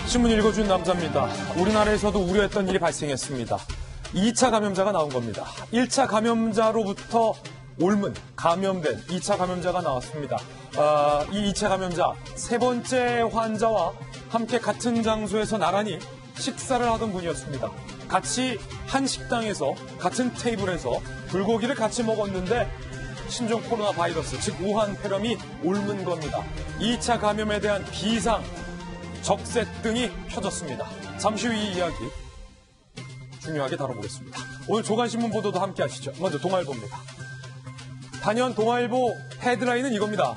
신문 읽어준 남자입니다. 우리나라에서도 우려했던 일이 발생했습니다. 2차 감염자가 나온 겁니다. 1차 감염자로부터 옮은 감염된 2차 감염자가 나왔습니다. 이 2차 감염자 세 번째 환자와 함께 같은 장소에서 나란히 식사를 하던 분이었습니다. 같이 한 식당에서 같은 테이블에서 불고기를 같이 먹었는데 신종 코로나 바이러스, 즉 우한 폐렴이 옮은 겁니다. 2차 감염에 대한 비상, 적색 등이 펴졌습니다. 잠시 후 이 이야기 중요하게 다뤄보겠습니다. 오늘 조간신문 보도도 함께 하시죠. 먼저 동아일보입니다. 단연 동아일보 헤드라인은 이겁니다.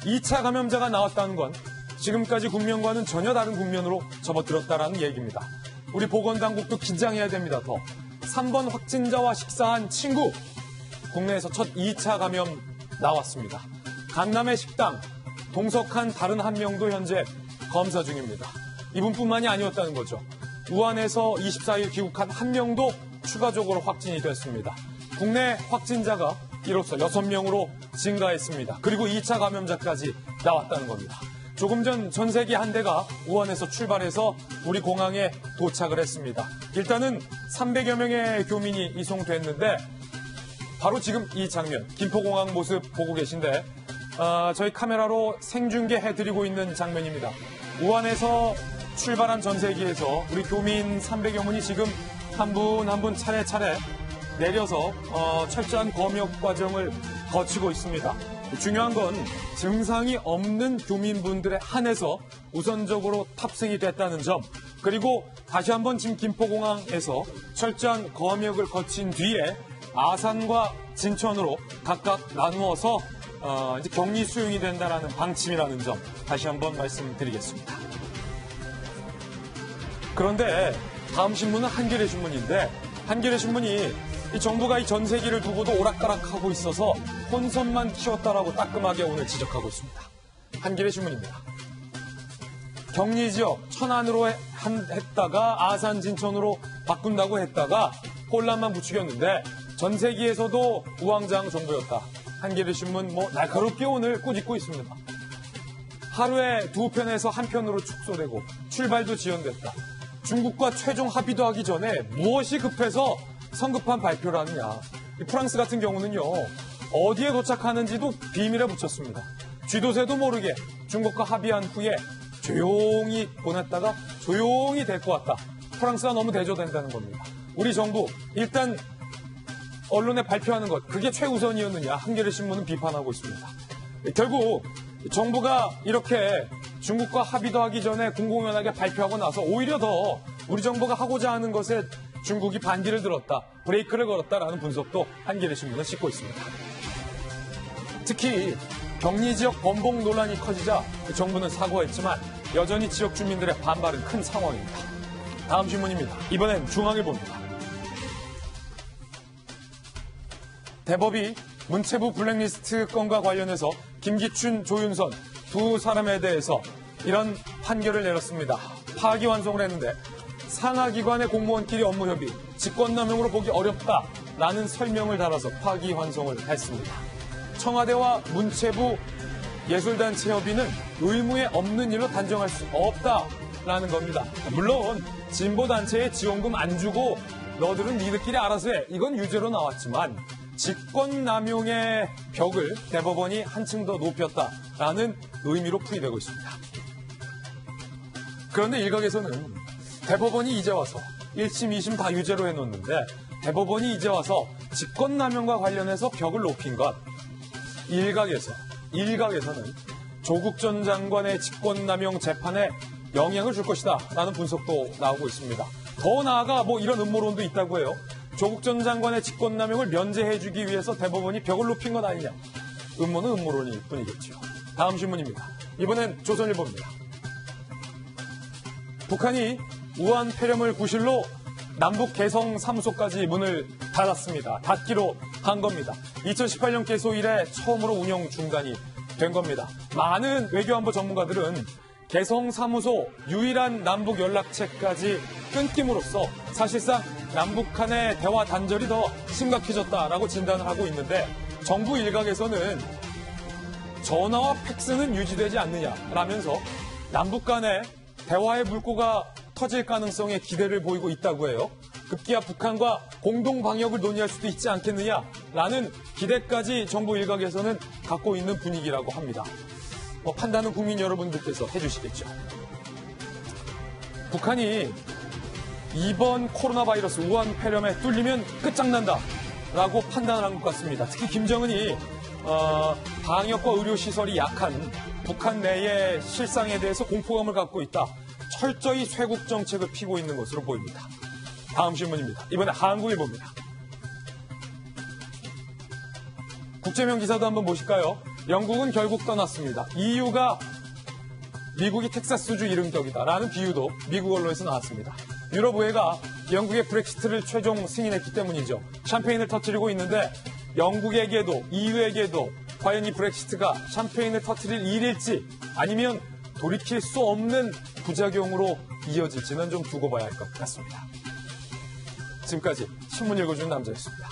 2차 감염자가 나왔다는 건 지금까지 국면과는 전혀 다른 국면으로 접어들었다는 얘기입니다. 우리 보건당국도 긴장해야 됩니다. 더 3번 확진자와 식사한 친구, 국내에서 첫 2차 감염 나왔습니다. 강남의 식당, 동석한 다른 한 명도 현재 검사 중입니다. 이분뿐만이 아니었다는 거죠. 우한에서 24일 귀국한 한 명도 추가적으로 확진이 됐습니다. 국내 확진자가 이로써 6명으로 증가했습니다. 그리고 2차 감염자까지 나왔다는 겁니다. 조금 전 전세기 한 대가 우한에서 출발해서 우리 공항에 도착을 했습니다. 일단은 300여 명의 교민이 이송됐는데 바로 지금 이 장면, 김포공항 모습 보고 계신데 저희 카메라로 생중계해드리고 있는 장면입니다. 우한에서 출발한 전세기에서 우리 교민 300여 분이 지금 한 분 한 분 차례차례 내려서 철저한 검역 과정을 거치고 있습니다. 중요한 건 증상이 없는 교민분들에 한해서 우선적으로 탑승이 됐다는 점, 그리고 다시 한번 지금 김포공항에서 철저한 검역을 거친 뒤에 아산과 진천으로 각각 나누어서 이제 격리 수용이 된다라는 방침이라는 점 다시 한번 말씀드리겠습니다. 그런데 다음 신문은 한겨레 신문인데 한겨레 신문이 이 정부가 이 전세기를 두고도 오락가락하고 있어서 혼선만 키웠다라고 따끔하게 오늘 지적하고 있습니다. 한겨레 신문입니다. 격리지역 천안으로 했다가 아산 진천으로 바꾼다고 했다가 혼란만 부추겼는데 전세기에서도 우왕좌왕 정부였다. 한겨레 신문 날카롭게 오늘 꾸짖고 있습니다. 하루에 2편에서 1편으로 축소되고 출발도 지연됐다. 중국과 최종 합의도 하기 전에 무엇이 급해서 성급한 발표를 하느냐. 프랑스 같은 경우는요, 어디에 도착하는지도 비밀에 붙였습니다. 쥐도새도 모르게 중국과 합의한 후에 조용히 보냈다가 조용히 데리고 왔다. 프랑스가 너무 대조된다는 겁니다. 우리 정부 일단 언론에 발표하는 것, 그게 최우선이었느냐, 한겨레 신문은 비판하고 있습니다. 결국 정부가 이렇게 중국과 합의도 하기 전에 공공연하게 발표하고 나서 오히려 더 우리 정부가 하고자 하는 것에 중국이 반기를 들었다, 브레이크를 걸었다라는 분석도 한겨레 신문은 싣고 있습니다. 특히 격리지역 번복 논란이 커지자 정부는 사과했지만 여전히 지역 주민들의 반발은 큰 상황입니다. 다음 신문입니다. 이번엔 중앙일보입니다. 대법이 문체부 블랙리스트 건과 관련해서 김기춘, 조윤선 두 사람에 대해서 이런 판결을 내렸습니다. 파기환송을 했는데 상하기관의 공무원끼리 업무협의, 직권남용으로 보기 어렵다라는 설명을 달아서 파기환송을 했습니다. 청와대와 문체부 예술단체 협의는 의무에 없는 일로 단정할 수 없다라는 겁니다. 물론 진보단체에 지원금 안 주고 너들은 니들끼리 알아서 해, 이건 유죄로 나왔지만 직권남용의 벽을 대법원이 한층 더 높였다라는 의미로 풀이되고 있습니다. 그런데 일각에서는 대법원이 이제 와서 1심, 2심 다 유죄로 해놓는데 대법원이 이제 와서 직권남용과 관련해서 벽을 높인 것, 일각에서는 조국 전 장관의 직권남용 재판에 영향을 줄 것이다 라는 분석도 나오고 있습니다. 더 나아가 이런 음모론도 있다고 해요. 조국 전 장관의 직권남용을 면제해주기 위해서 대법원이 벽을 높인 것 아니냐. 음모는 음모론일 뿐이겠죠. 다음 신문입니다. 이번엔 조선일보입니다. 북한이 우한 폐렴을 구실로 남북 개성 사무소까지 문을 닫았습니다. 닫기로 한 겁니다. 2018년 개소 이래 처음으로 운영 중단이 된 겁니다. 많은 외교안보 전문가들은 개성 사무소 유일한 남북 연락체까지 끊김으로써 사실상 남북 간의 대화 단절이 더 심각해졌다라고 진단을 하고 있는데 정부 일각에서는 전화와 팩스는 유지되지 않느냐라면서 남북 간의 대화의 물꼬가 터질 가능성에 기대를 보이고 있다고 해요. 급기야 북한과 공동 방역을 논의할 수도 있지 않겠느냐라는 기대까지 정부 일각에서는 갖고 있는 분위기라고 합니다. 판단은 국민 여러분들께서 해주시겠죠. 북한이 이번 코로나 바이러스 우한 폐렴에 뚫리면 끝장난다라고 판단을 한 것 같습니다. 특히 김정은이 방역과 의료시설이 약한 북한 내의 실상에 대해서 공포감을 갖고 있다. 철저히 쇄국 정책을 피고 있는 것으로 보입니다. 다음 신문입니다. 이번에 한국일보입니다. 국제명 기사도 한번 보실까요? 영국은 결국 떠났습니다. 이유가 미국이 텍사스주 이름격이다라는 비유도 미국 언론에서 나왔습니다. 유럽 의회가 영국의 브렉시트를 최종 승인했기 때문이죠. 샴페인을 터뜨리고 있는데 영국에게도 EU에게도 과연 이 브렉시트가 샴페인을 터뜨릴 일일지 아니면 돌이킬 수 없는 부작용으로 이어질지는 좀 두고 봐야 할 것 같습니다. 지금까지 신문 읽어주는 남자였습니다.